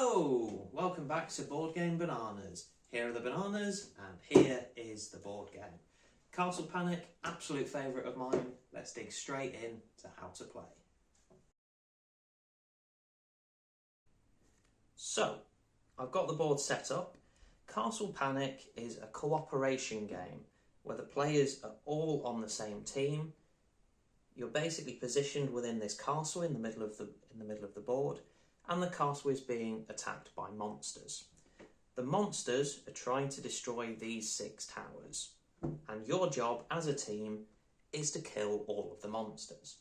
Hello! Welcome back to Board Game Bananas. Here are the bananas and here is the board game. Castle Panic, absolute favourite of mine. Let's dig straight in to how to play. So, I've got the board set up. Castle Panic is a cooperation game where the players are all on the same team. You're basically positioned within this castle in the middle of the board, and the castle is being attacked by monsters. The monsters are trying to destroy these 6 towers, and your job as a team is to kill all of the monsters.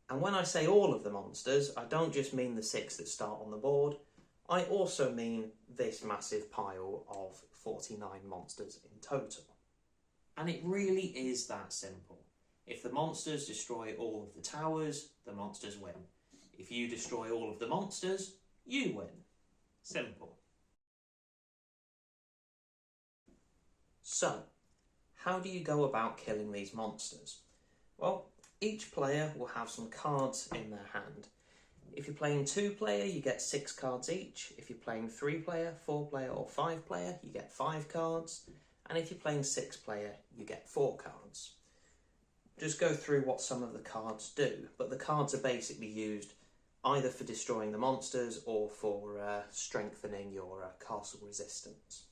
And when I say all of the monsters, I don't just mean the 6 that start on the board, I also mean this massive pile of 49 monsters in total. And it really is that simple. If the monsters destroy all of the towers, the monsters win. If you destroy all of the monsters, you win. Simple. So, how do you go about killing these monsters? Well, each player will have some cards in their hand. If you're playing 2-player, you get 6 cards each. If you're playing 3-player, 4-player or 5-player, you get 5 cards. And if you're playing 6-player, you get 4 cards. Just go through what some of the cards do, but the cards are basically used either for destroying the monsters or for strengthening your castle resistance.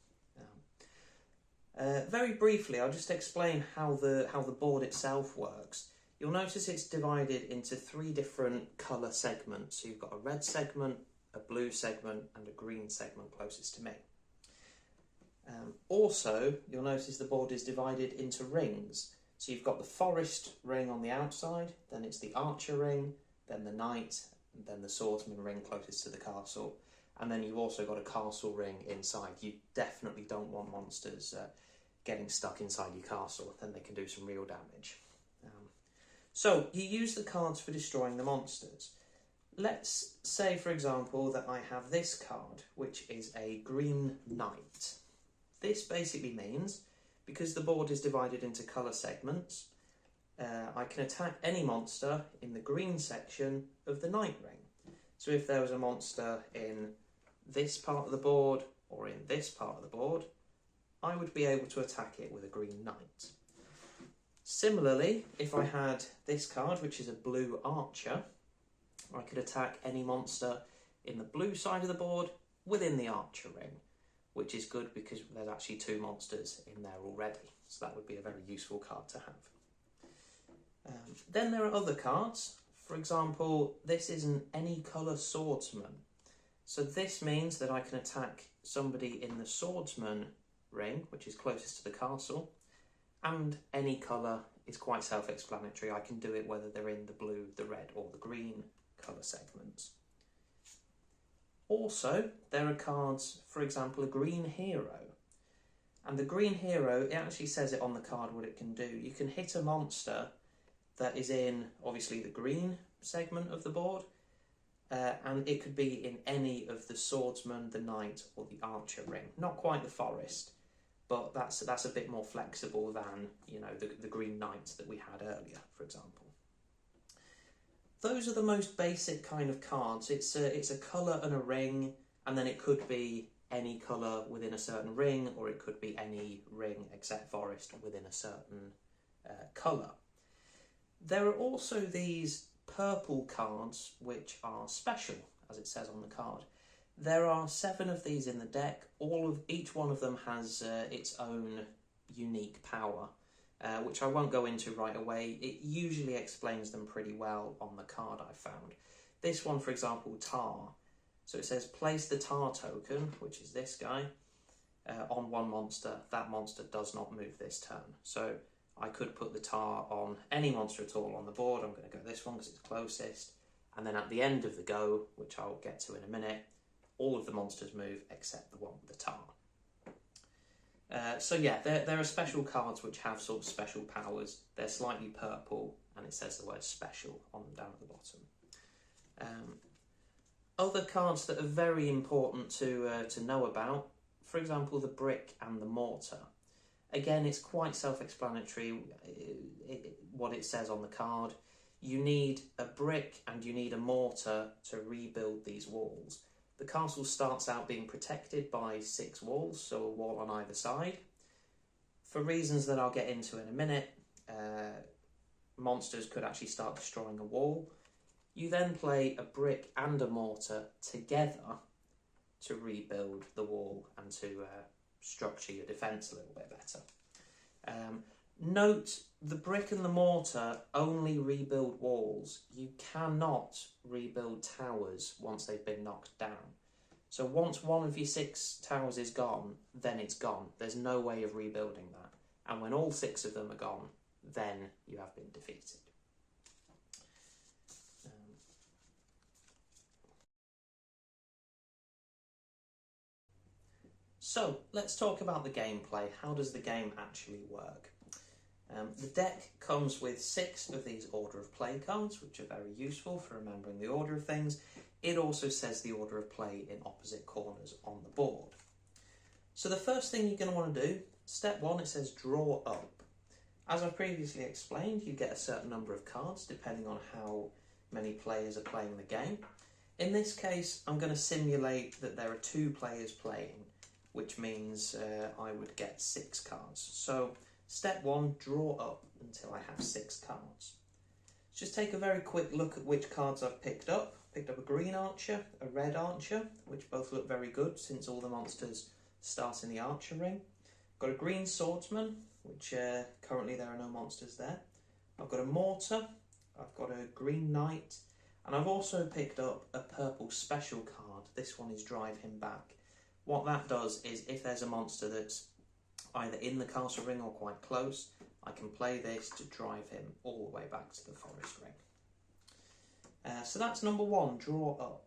Very briefly, I'll just explain how the board itself works. You'll notice it's divided into 3 different colour segments. So you've got a red segment, a blue segment and a green segment closest to me. Also, you'll notice the board is divided into rings. So you've got the forest ring on the outside, then it's the archer ring, then the knight, and then the swordsman ring closest to the castle. And then you've also got a castle ring inside. You definitely don't want monsters getting stuck inside your castle, then they can do some real damage. So you use the cards for destroying the monsters. Let's say, for example, that I have this card, which is a green knight. This basically means, because the board is divided into colour segments, I can attack any monster in the green section of the knight ring. So if there was a monster in this part of the board or in this part of the board, I would be able to attack it with a green knight. Similarly, if I had this card, which is a blue archer, I could attack any monster in the blue side of the board within the archer ring, which is good because there's actually 2 monsters in there already. So that would be a very useful card to have. Then there are other cards. For example, this is an any colour swordsman. So this means that I can attack somebody in the swordsman ring, which is closest to the castle, and any colour is quite self-explanatory. I can do it whether they're in the blue, the red or the green colour segments. Also, there are cards, for example, a green hero. And the green hero, it actually says it on the card what it can do. You can hit a monster that is in, obviously, the green segment of the board, and it could be in any of the swordsman, the knight or the archer ring. Not quite the forest, but that's a bit more flexible than, you know, the green knight that we had earlier, for example. Those are the most basic kind of cards. It's a colour and a ring, and then it could be any colour within a certain ring, or it could be any ring except forest within a certain colour. There are also these purple cards which are special, as it says on the card. There are 7 of these in the deck. Each one of them has its own unique power, which I won't go into right away. It usually explains them pretty well on the card I found. This one, for example, Tar. So it says place the Tar token, which is this guy, on one monster. That monster does not move this turn. So I could put the Tar on any monster at all on the board. I'm going to go this one because it's closest. And then at the end of the go, which I'll get to in a minute, all of the monsters move except the one with the Tar. So yeah, there are special cards which have sort of special powers. They're slightly purple and it says the word special on them down at the bottom. Other cards that are very important to know about, for example, the brick and the mortar. Again, it's quite self-explanatory what it says on the card. You need a brick and you need a mortar to rebuild these walls. The castle starts out being protected by 6 walls, so a wall on either side. For reasons that I'll get into in a minute, monsters could actually start destroying a wall. You then play a brick and a mortar together to rebuild the wall and to structure your defence a little bit better. Note, the brick and the mortar only rebuild walls. You cannot rebuild towers once they've been knocked down. So once one of your 6 towers is gone, then it's gone. There's no way of rebuilding that. And when all 6 of them are gone, then you have been defeated. So let's talk about the gameplay. How does the game actually work? The deck comes with 6 of these order of play cards, which are very useful for remembering the order of things. It also says the order of play in opposite corners on the board. So the first thing you're going to want to do, step 1, it says draw up. As I previously explained, you get a certain number of cards depending on how many players are playing the game. In this case, I'm going to simulate that there are 2 players playing, which means I would get 6 cards. So step 1, draw up until I have 6 cards. Just take a very quick look at which cards I've picked up. Picked up a green archer, a red archer, which both look very good since all the monsters start in the archer ring. Got a green swordsman, which currently there are no monsters there. I've got a mortar, I've got a green knight, and I've also picked up a purple special card. This one is drive him back. What that does is if there's a monster that's either in the castle ring or quite close, I can play this to drive him all the way back to the forest ring. So that's number 1, draw up.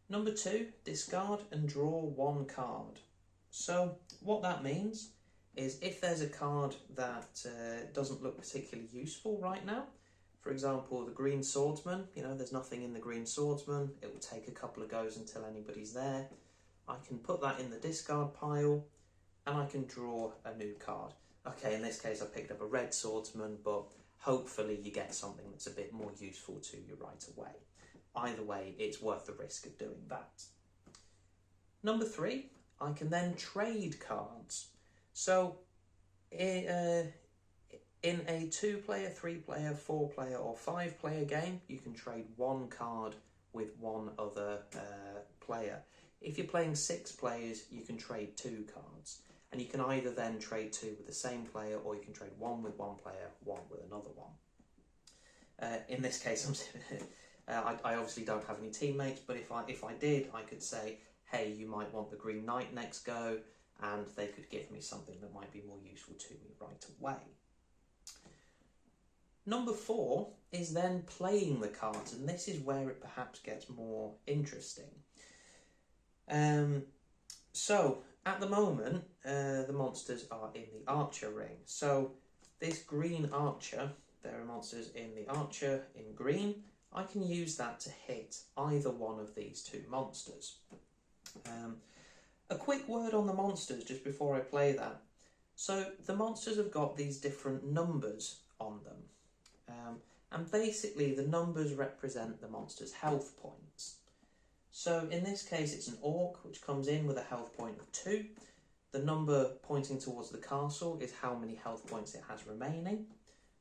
Number 2, discard and draw 1 card. So what that means is if there's a card that doesn't look particularly useful right now, for example the green swordsman, there's nothing in the green swordsman, it will take a couple of goes until anybody's there. I can put that in the discard pile and I can draw a new card. Okay, in this case I picked up a red swordsman, but hopefully you get something that's a bit more useful to you right away. Either way, it's worth the risk of doing that. Number 3, I can then trade cards. So in a 2-player, 3-player, 4-player or 5-player game, you can trade 1 card with 1 other player. If you're playing 6 players, you can trade 2 cards. And you can either then trade 2 with the same player, or you can trade 1 with 1 player, 1 with another one. In this case, I obviously don't have any teammates, but if I did, I could say, hey, you might want the green knight next go, and they could give me something that might be more useful to me right away. Number 4 is then playing the cards, and this is where it perhaps gets more interesting. So at the moment, the monsters are in the archer ring. So this green archer, there are monsters in the archer in green. I can use that to hit either one of these 2 monsters. A quick word on the monsters just before I play that. So the monsters have got these different numbers on them. And basically the numbers represent the monster's health points. So in this case it's an orc which comes in with a health point of 2. The number pointing towards the castle is how many health points it has remaining.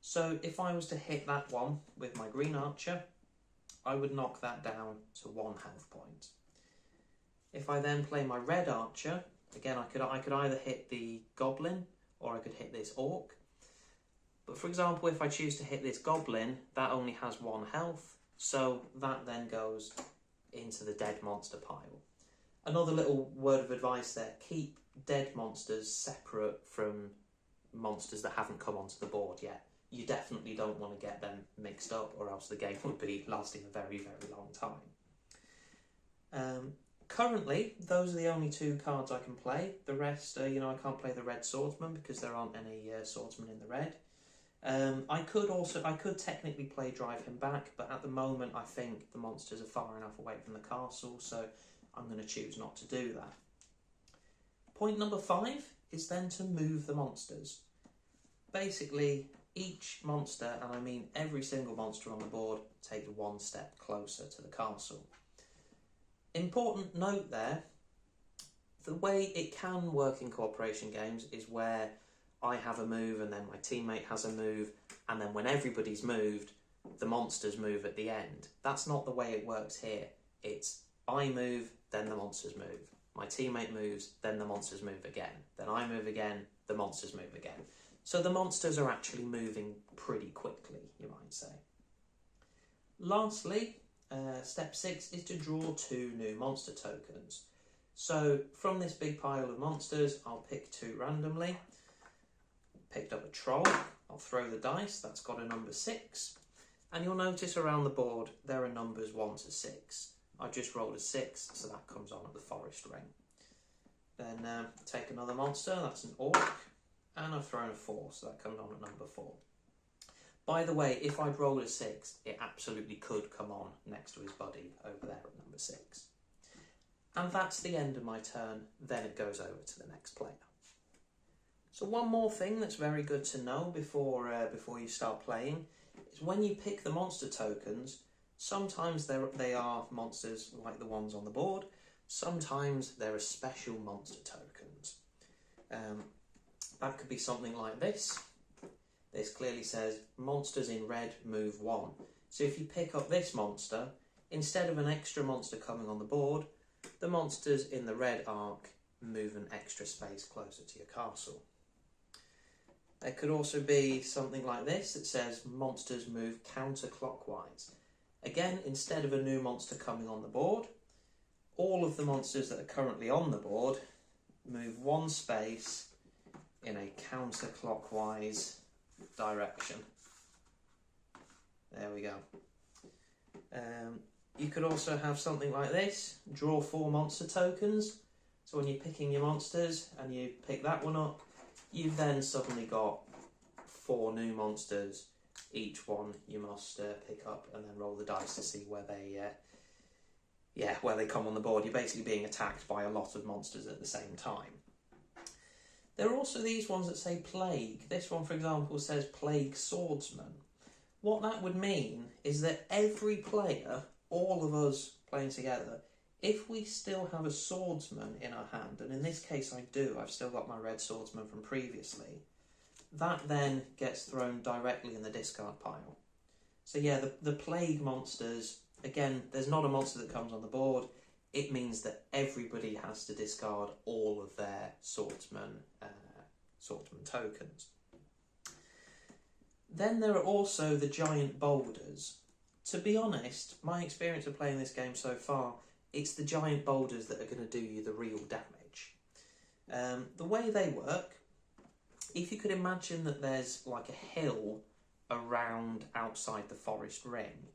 So if I was to hit that one with my green archer, I would knock that down to 1 health point. If I then play my red archer, again I could either hit the goblin or I could hit this orc. But for example, if I choose to hit this goblin, that only has 1 health, so that then goes into the dead monster pile. Another little word of advice there, keep dead monsters separate from monsters that haven't come onto the board yet. You definitely don't want to get them mixed up, or else the game would be lasting a very, very long time. Currently, those are the only 2 cards I can play. The rest, I can't play the red swordsman because there aren't any swordsmen in the red. I could technically play drive him back, but at the moment I think the monsters are far enough away from the castle, so I'm going to choose not to do that. Point number 5 is then to move the monsters. Basically, each monster, and I mean every single monster on the board, takes 1 step closer to the castle. Important note there, the way it can work in cooperation games is where I have a move and then my teammate has a move, and then when everybody's moved, the monsters move at the end. That's not the way it works here. It's I move, then the monsters move. My teammate moves, then the monsters move again. Then I move again, the monsters move again. So the monsters are actually moving pretty quickly, you might say. Lastly, step 6 is to draw 2 new monster tokens. So from this big pile of monsters, I'll pick 2 randomly. Picked up a troll, I'll throw the dice, that's got a number 6. And you'll notice around the board there are numbers 1 to 6. I just rolled a 6, so that comes on at the forest ring. Then take another monster, that's an orc, and I've thrown a 4, so that comes on at number 4. By the way, if I'd rolled a 6, it absolutely could come on next to his buddy over there at number 6. And that's the end of my turn, then it goes over to the next player. So one more thing that's very good to know before you start playing is when you pick the monster tokens, sometimes they are monsters like the ones on the board, sometimes there are special monster tokens. That could be something like this. This clearly says monsters in red move 1. So if you pick up this monster, instead of an extra monster coming on the board, the monsters in the red arc move an extra space closer to your castle. There could also be something like this that says monsters move counterclockwise. Again, instead of a new monster coming on the board, all of the monsters that are currently on the board move 1 space in a counterclockwise direction. There we go. You could also have something like this, draw 4 monster tokens. So when you're picking your monsters and you pick that one up, you've then suddenly got 4 new monsters. Each one you must pick up and then roll the dice to see where they come on the board. You're basically being attacked by a lot of monsters at the same time. There are also these ones that say Plague. This one, for example, says Plague Swordsman. What that would mean is that every player, all of us playing together, if we still have a swordsman in our hand, and in this case I do, I've still got my red swordsman from previously, that then gets thrown directly in the discard pile. So yeah, the plague monsters, again, there's not a monster that comes on the board. It means that everybody has to discard all of their swordsman tokens. Then there are also the giant boulders. To be honest, my experience of playing this game so far, it's the giant boulders that are going to do you the real damage. The way they work, if you could imagine that there's like a hill around outside the forest ring,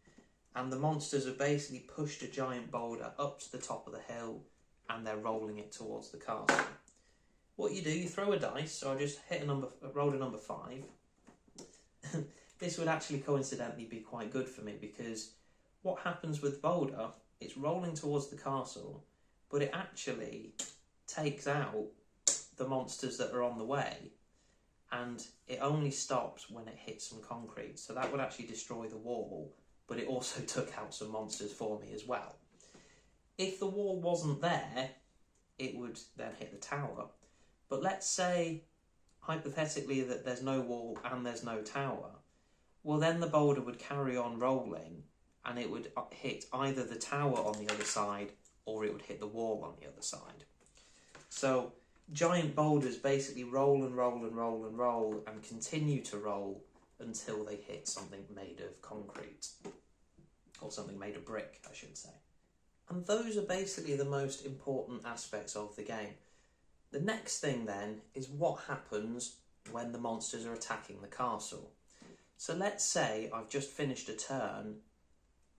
and the monsters have basically pushed a giant boulder up to the top of the hill and they're rolling it towards the castle. What you do, you throw a dice, so I just rolled a number 5. This would actually coincidentally be quite good for me because what happens with boulder, it's rolling towards the castle, but it actually takes out the monsters that are on the way, and it only stops when it hits some concrete. So that would actually destroy the wall, but it also took out some monsters for me as well. If the wall wasn't there, it would then hit the tower. But let's say, hypothetically, that there's no wall and there's no tower. Well, then the boulder would carry on rolling and it would hit either the tower on the other side or it would hit the wall on the other side. So giant boulders basically roll and roll and roll and roll and continue to roll until they hit something made of concrete, or something made of brick, I should say. And those are basically the most important aspects of the game. The next thing then is what happens when the monsters are attacking the castle. So let's say I've just finished a turn,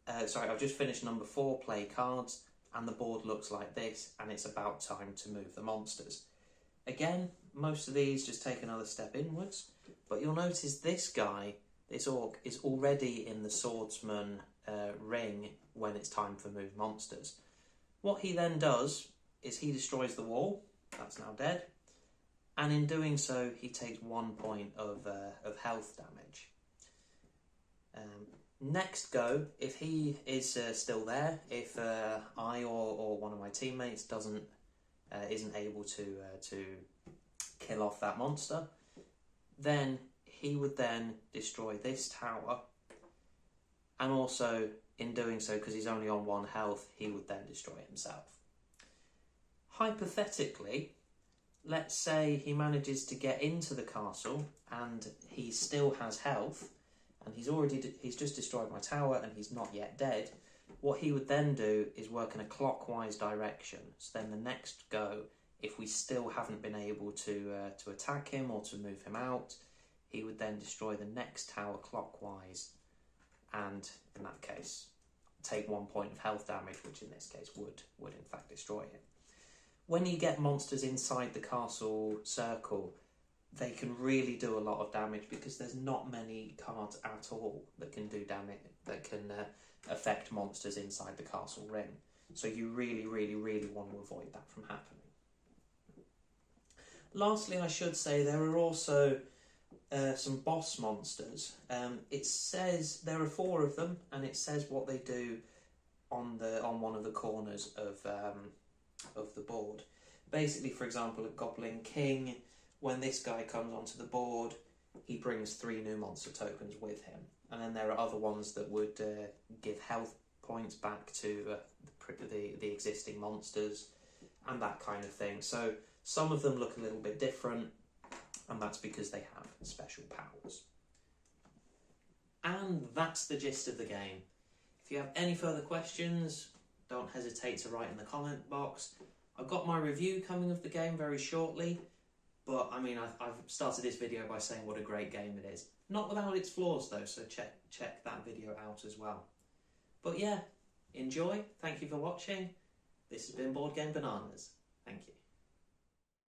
I've just finished number 4, play cards, and the board looks like this, and it's about time to move the monsters. Again, most of these just take another step inwards, but you'll notice this guy, this orc, is already in the swordsman ring when it's time for move monsters. What he then does is he destroys the wall, that's now dead, and in doing so he takes 1 point of health damage. Next go, if he is still there, if I or one of my teammates isn't able to kill off that monster, then he would then destroy this tower, and also in doing so, because he's only on 1 health, he would then destroy himself. Hypothetically, let's say he manages to get into the castle and he still has health, and he's just destroyed my tower and he's not yet dead. What he would then do is work in a clockwise direction. So then the next go, if we still haven't been able to attack him or to move him out, he would then destroy the next tower clockwise, and in that case take 1 point of health damage, which in this case would in fact destroy him. When you get monsters inside the castle circle, they can really do a lot of damage because there's not many cards at all that can do damage, that can affect monsters inside the castle ring. So you really, really, really want to avoid that from happening. Lastly, I should say there are also some boss monsters. It says there are 4 of them, and it says what they do on one of the corners of the board. Basically, for example, at Goblin King, when this guy comes onto the board, he brings 3 new monster tokens with him. And then there are other ones that would give health points back to the existing monsters and that kind of thing. So some of them look a little bit different, and that's because they have special powers. And that's the gist of the game. If you have any further questions, don't hesitate to write in the comment box. I've got my review coming of the game very shortly, but I mean, I've started this video by saying what a great game it is. Not without its flaws though, so check that video out as well. But yeah, enjoy, thank you for watching. This has been Board Game Bananas.